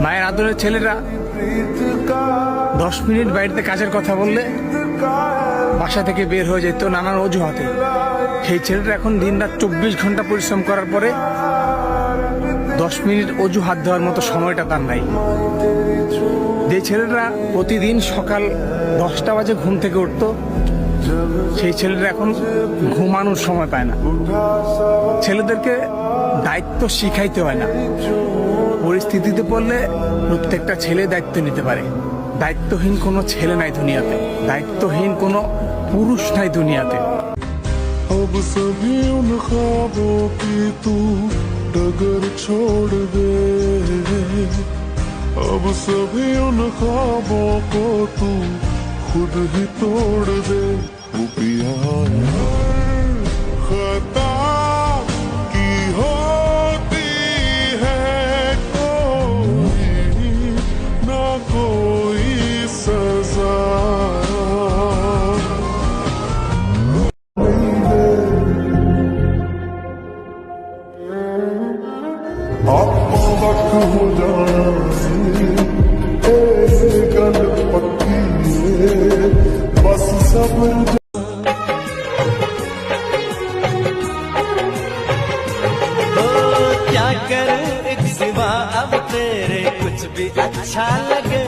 মায়ের আদরের ছেলেরা 10 মিনিট বাড়িতে কাজের কথা বললে বাসা থেকে বের হয়ে যেত নানান অজুহাতে। সেই ছেলেটা এখন দিনরাত 24 ঘন্টা পরিশ্রম করার পরে 10 মিনিট অজুহাত দেওয়ার মতো সময়টা তার নাই। যে ছেলেরা প্রতিদিন সকাল 10টা বাজে ঘুম থেকে উঠতো, সেই ছেলেরা এখন ঘুমানোর সময় পায় না। ছেলেদেরকে দায়িত্ব শিখাইতে হয় না, পরিস্থিতিতে পড়লে প্রত্যেকটা ছেলে দায়িত্ব নিতে পারে। দায়িত্বহীন কোনো ছেলে নাই দুনিয়াতে, দায়িত্বহীন কোনো পুরুষ নাই দুনিয়াতে। अब सभी उन ख्वाबों की तू डगर छोड़ दे, अब सभी उन ख्वाबों को तू खुद ही तोड़ दे। वो पिया खता की होती है कोई ना कोई सजा। आपको वक्त हो जाए ऐसे गल पक्की है, बस सब्र क्या करे एक सिवा अब तेरे कुछ भी अच्छा लगे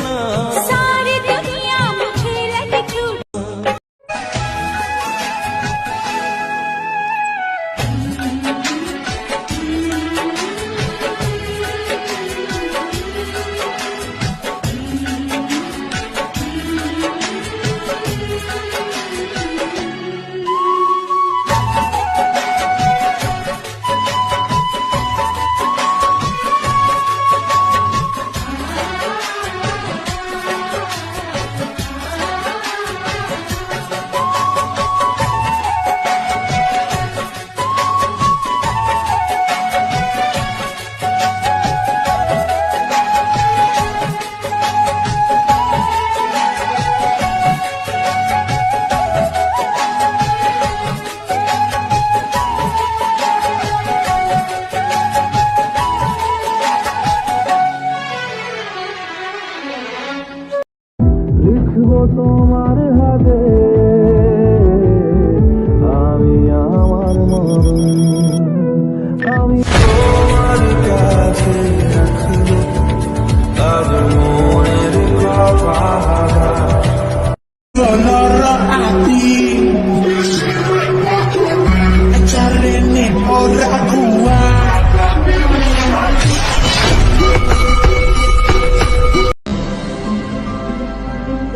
ना। सारी दुनिया मुझे लगे झूठ। লিখবো তোমার হাতে আমি আমার মরণ, আমি তোমার কাছে রাখবো আজ মনের কথা।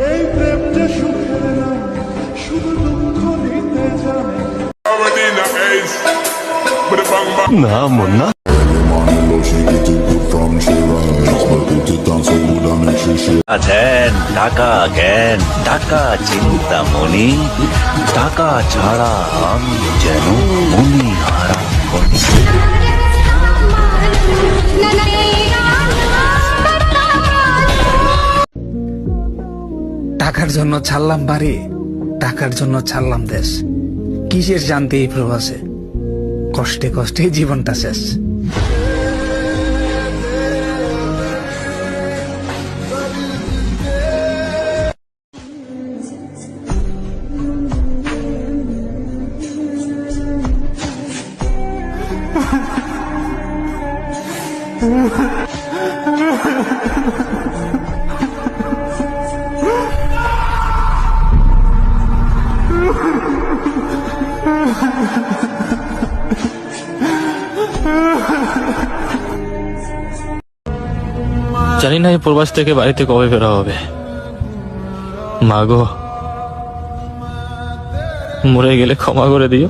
এই প্রেম যে সুখের না, শুধু দুঃখ নিতে জানে। না মুন্না আছেন টাকা জ্ঞান টাকা চিন্তামণি, টাকা ছাড়া আমি যেন মনি হারা। টাকার জন্য ছাড়লাম বাড়ি, টাকার জন্য ছাড়লাম দেশ। কিসের জানতে এই প্রবাসে, কষ্টে কষ্টে জীবনটা শেষ। জানি না এই প্রবাস থেকে বাড়িতে কবে ফেরা হবে। মা গো, মরে গেলে ক্ষমা করে দিও।